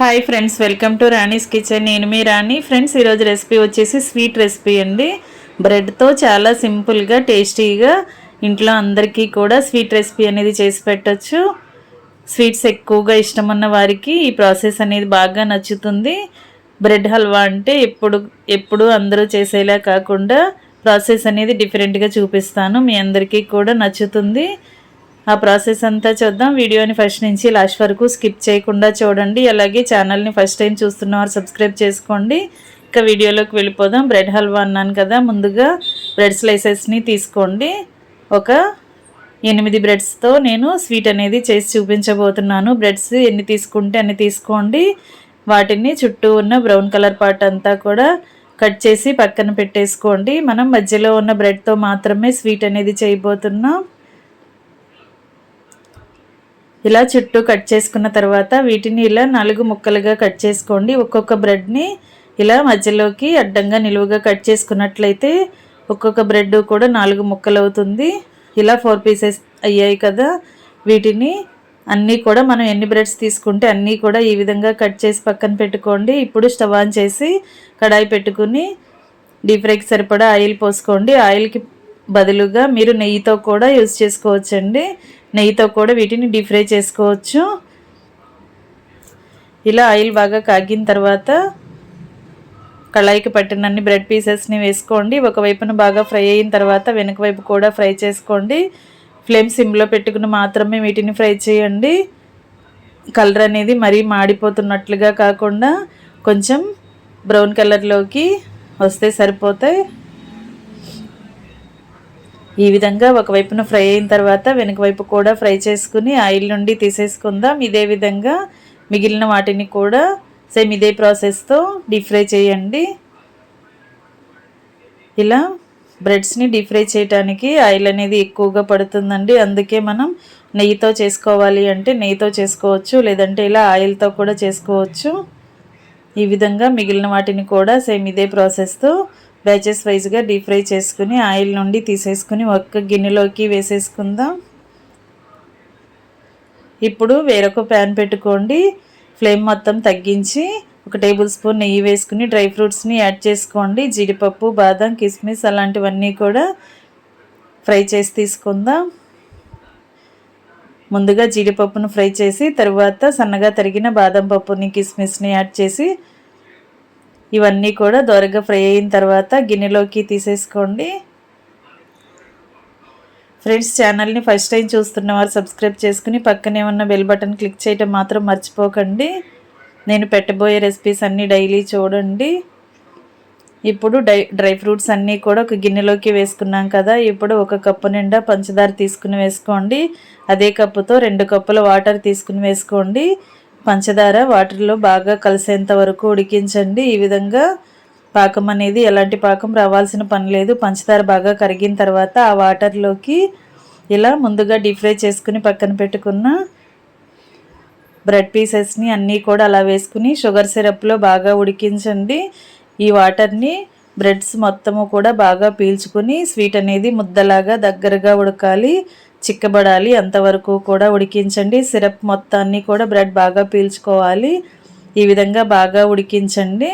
Hi friends, welcome to Rani's kitchen. నేను మీ రాణి. Friends, ఈరోజు recipe వచ్చేసి స్వీట్ రెసిపీ అండి. బ్రెడ్తో చాలా సింపుల్గా టేస్టీగా ఇంట్లో అందరికీ కూడా స్వీట్ రెసిపీ అనేది చేసి పెట్టచ్చు. స్వీట్స్ ఎక్కువగా ఇష్టం ఉన్న వారికి ఈ ప్రాసెస్ అనేది బాగా నచ్చుతుంది. బ్రెడ్ హల్వా అంటే ఎప్పుడు అందరూ చేసేలా కాకుండా ప్రాసెస్ అనేది డిఫరెంట్గా చూపిస్తాను. మీ అందరికీ కూడా నచ్చుతుంది. ఆ ప్రాసెస్ అంతా చూద్దాం. వీడియోని ఫస్ట్ నుంచి లాస్ట్ వరకు స్కిప్ చేయకుండా చూడండి. అలాగే ఛానల్ని ఫస్ట్ టైం చూస్తున్నవారు సబ్స్క్రైబ్ చేసుకోండి. ఇక వీడియోలోకి వెళ్ళిపోదాం. బ్రెడ్ హల్వా అన్నాను కదా, ముందుగా బ్రెడ్ స్లైసెస్ని తీసుకోండి. ఒక 8 బ్రెడ్స్తో నేను స్వీట్ అనేది చేసి చూపించబోతున్నాను. బ్రెడ్స్ ఎన్ని తీసుకుంటే అన్ని తీసుకోండి. వాటిని చుట్టూ ఉన్న బ్రౌన్ కలర్ పార్ట్ అంతా కూడా కట్ చేసి పక్కన పెట్టేసుకోండి. మనం మధ్యలో ఉన్న బ్రెడ్తో మాత్రమే స్వీట్ అనేది చేయబోతున్నాం. ఇలా చుట్టూ కట్ చేసుకున్న తర్వాత వీటిని ఇలా 4 ముక్కలుగా కట్ చేసుకోండి. ఒక్కొక్క బ్రెడ్ని ఇలా మధ్యలోకి అడ్డంగా నిలువుగా కట్ చేసుకున్నట్లయితే ఒక్కొక్క బ్రెడ్ కూడా 4 ముక్కలు అవుతుంది. ఇలా 4 పీసెస్ అయ్యాయి కదా. వీటిని అన్నీ కూడా మనం ఎన్ని బ్రెడ్స్ తీసుకుంటే అన్నీ కూడా ఈ విధంగా కట్ చేసి పక్కన పెట్టుకోండి. ఇప్పుడు స్టవ్ ఆన్ చేసి కడాయి పెట్టుకుని డీప్ ఫ్రైకి సరిపడా ఆయిల్ పోసుకోండి. ఆయిల్కి బదులుగా మీరు నెయ్యితో కూడా యూజ్ చేసుకోవచ్చండి. నెయ్యితో కూడా వీటిని డీప్ ఫ్రై చేసుకోవచ్చు. ఇలా ఆయిల్ బాగా కాగిన తర్వాత కళాయికి పట్టినన్ని బ్రెడ్ పీసెస్ని వేసుకోండి. ఒకవైపున బాగా ఫ్రై అయిన తర్వాత వెనక వైపు కూడా ఫ్రై చేసుకోండి. ఫ్లేమ్ సిమ్లో పెట్టుకుని మాత్రమే వీటిని ఫ్రై చేయండి. కలర్ అనేది మరీ మాడిపోతున్నట్లుగా కాకుండా కొంచెం బ్రౌన్ కలర్లోకి వస్తే సరిపోతాయి. ఈ విధంగా ఒకవైపున ఫ్రై అయిన తర్వాత వెనక వైపు కూడా ఫ్రై చేసుకుని ఆయిల్ నుండి తీసేసుకుందాం. ఇదే విధంగా మిగిలిన వాటిని కూడా సేమ్ ఇదే ప్రాసెస్తో డీప్ ఫ్రై చేయండి. ఇలా బ్రెడ్స్ని డీప్ ఫ్రై చేయడానికి ఆయిల్ అనేది ఎక్కువగా పడుతుందండి. అందుకే మనం నెయ్యితో చేసుకోవాలి అంటే నెయ్యితో చేసుకోవచ్చు, లేదంటే ఇలా ఆయిల్తో కూడా చేసుకోవచ్చు. ఈ విధంగా మిగిలిన వాటిని కూడా సేమ్ ఇదే ప్రాసెస్తో బ్యాచెస్ వైజ్గా డీప్ ఫ్రై చేసుకుని ఆయిల్ నుండి తీసేసుకుని ఒక్క గిన్నెలోకి వేసేసుకుందాం. ఇప్పుడు వేరొక ప్యాన్ పెట్టుకోండి. ఫ్లేమ్ మొత్తం తగ్గించి 1 టేబుల్ స్పూన్ నెయ్యి వేసుకుని డ్రై ఫ్రూట్స్ని యాడ్ చేసుకోండి. జీడిపప్పు, బాదం, కిస్మిస్ అలాంటివన్నీ కూడా ఫ్రై చేసి తీసుకుందాం. ముందుగా జీడిపప్పును ఫ్రై చేసి తర్వాత సన్నగా తరిగిన బాదం పప్పుని, కిస్మిస్ని యాడ్ చేసి ఇవన్నీ కూడా దోరగా ఫ్రై అయిన తర్వాత గిన్నెలోకి తీసేసుకోండి. ఫ్రెండ్స్, ఛానల్ని ఫస్ట్ టైం చూస్తున్న వారు సబ్స్క్రైబ్ చేసుకుని పక్కనే ఉన్న బెల్ బటన్ క్లిక్ చేయడం మాత్రం మర్చిపోకండి. నేను పెట్టబోయే రెసిపీస్ అన్నీ డైలీ చూడండి. ఇప్పుడు డ్రై ఫ్రూట్స్ అన్నీ కూడా ఒక గిన్నెలోకి వేసుకున్నాం కదా. ఇప్పుడు 1 కప్పు నిండా పంచదార తీసుకుని వేసుకోండి. అదే కప్పుతో 2 కప్పుల వాటర్ తీసుకుని వేసుకోండి. పంచదార వాటర్లో బాగా కలిసేంత వరకు ఉడికించండి. ఈ విధంగా పాకం అనేది ఎలాంటి పాకం రావాల్సిన పని లేదు. పంచదార బాగా కరిగిన తర్వాత ఆ వాటర్లోకి ఇలా ముందుగా డీప్ ఫ్రై చేసుకుని పక్కన పెట్టుకున్న బ్రెడ్ పీసెస్ని అన్నీ కూడా అలా వేసుకుని షుగర్ సిరప్లో బాగా ఉడికించండి. ఈ వాటర్ని బ్రెడ్స్ మొత్తము కూడా బాగా పీల్చుకుని స్వీట్ అనేది ముద్దలాగా దగ్గరగా ఉడకాలి, చిక్కబడాలి. అంతవరకు కూడా ఉడికించండి. సిరప్ మొత్తాన్ని కూడా బ్రెడ్ బాగా పీల్చుకోవాలి. ఈ విధంగా బాగా ఉడికించండి.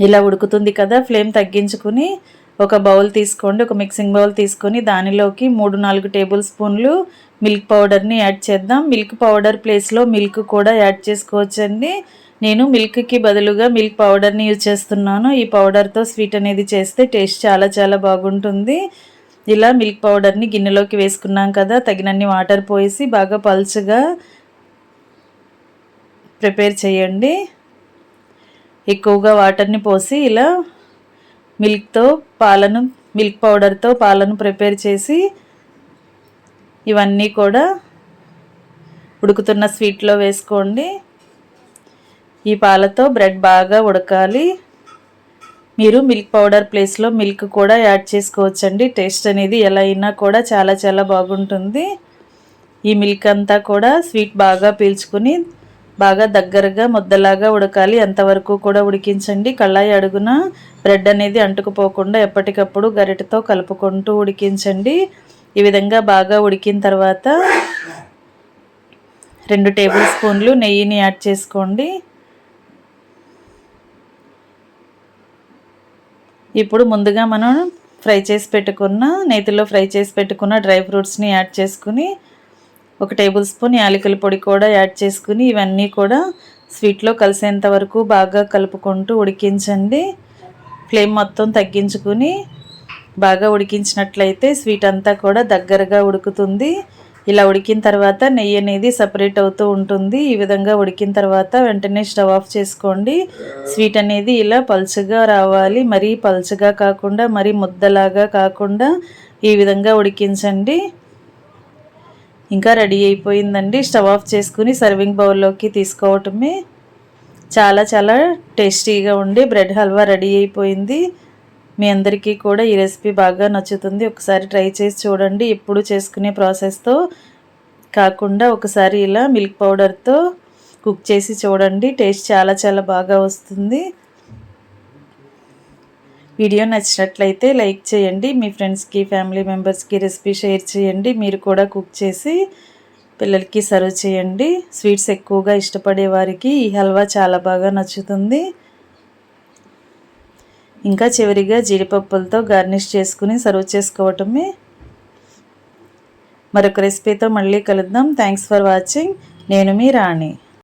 ఇలా ఉడుకుతుంది కదా. ఫ్లేమ్ తగ్గించుకుని ఒక బౌల్ తీసుకోండి. ఒక మిక్సింగ్ బౌల్ తీసుకొని దానిలోకి 3-4 టేబుల్ స్పూన్లు మిల్క్ పౌడర్ని యాడ్ చేద్దాం. మిల్క్ పౌడర్ ప్లేస్లో మిల్క్ కూడా యాడ్ చేసుకోవచ్చండి. నేను మిల్క్కి బదులుగా మిల్క్ పౌడర్ని యూజ్ చేస్తున్నాను. ఈ పౌడర్తో స్వీట్ అనేది చేస్తే టేస్ట్ చాలా చాలా బాగుంటుంది. ఇలా మిల్క్ పౌడర్ని గిన్నెలోకి వేసుకున్నాం కదా. తగినన్ని వాటర్ పోసి బాగా పల్చగా ప్రిపేర్ చేయండి. ఎక్కువగా వాటర్ని పోసి ఇలా మిల్క్ పౌడర్తో పాలను ప్రిపేర్ చేసి ఇవన్నీ కూడా ఉడుకుతున్న స్వీట్లో వేసుకోండి. ఈ పాలతో బ్రెడ్ బాగా ఉడకాలి. మీరు మిల్క్ పౌడర్ ప్లేస్లో మిల్క్ కూడా యాడ్ చేసుకోవచ్చండి. టేస్ట్ అనేది ఎలా అయినా కూడా చాలా చాలా బాగుంటుంది. ఈ మిల్క్ అంతా కూడా స్వీట్ బాగా పీల్చుకుని బాగా దగ్గరగా ముద్దలాగా ఉడకాలి. అంతవరకు కూడా ఉడికించండి. కళాయి అడుగున బ్రెడ్ అనేది అంటుకుపోకుండా ఎప్పటికప్పుడు గరిటెతో కలుపుకుంటూ ఉడికించండి. ఈ విధంగా బాగా ఉడికిన తర్వాత 2 టేబుల్ స్పూన్లు నెయ్యిని యాడ్ చేసుకోండి. ఇప్పుడు ముందుగా మనం నేతిలో ఫ్రై చేసి పెట్టుకున్న డ్రై ఫ్రూట్స్ని యాడ్ చేసుకుని 1 టేబుల్ స్పూన్ యాలకుల పొడి కూడా యాడ్ చేసుకుని ఇవన్నీ కూడా స్వీట్లో కలిసేంత వరకు బాగా కలుపుకుంటూ ఉడికించండి. ఫ్లేమ్ మొత్తం తగ్గించుకుని బాగా ఉడికించినట్లయితే స్వీట్ అంతా కూడా దగ్గరగా ఉడుకుతుంది. ఇలా ఉడికిన తర్వాత నెయ్యి అనేది సపరేట్ అవుతూ ఉంటుంది. ఈ విధంగా ఉడికిన తర్వాత వెంటనే స్టవ్ ఆఫ్ చేసుకోండి. స్వీట్ అనేది ఇలా పలుచగా రావాలి, మరీ పలుచగా కాకుండా మరీ ముద్దలాగా కాకుండా ఈ విధంగా ఉడికించండి. ఇంకా రెడీ అయిపోయిందండి. స్టవ్ ఆఫ్ చేసుకుని సర్వింగ్ బౌల్లోకి తీసుకోవటమే. చాలా చాలా టేస్టీగా ఉండి బ్రెడ్ హల్వా రెడీ అయిపోయింది. మీ అందరికీ కూడా ఈ రెసిపీ బాగా నచ్చుతుంది. ఒకసారి ట్రై చేసి చూడండి. ఎప్పుడు చేసుకునే ప్రాసెస్తో కాకుండా ఒకసారి ఇలా మిల్క్ పౌడర్తో కుక్ చేసి చూడండి. టేస్ట్ చాలా చాలా బాగా వస్తుంది. వీడియో నచ్చినట్లయితే లైక్ చేయండి. మీ ఫ్రెండ్స్కి, ఫ్యామిలీ మెంబర్స్కి రెసిపీ షేర్ చేయండి. మీరు కూడా కుక్ చేసి పిల్లలకి సర్వ్ చేయండి. స్వీట్స్ ఎక్కువగా ఇష్టపడే వారికి ఈ హల్వా చాలా బాగా నచ్చుతుంది. ఇంకా చివరిగా జీడిపప్పులతో గార్నిష్ చేసుకుని సర్వ్ చేసుకోవటమే. మరొక రెసిపీతో మళ్ళీ కలుద్దాం. Thanks for watching. నేను మీ రాణి.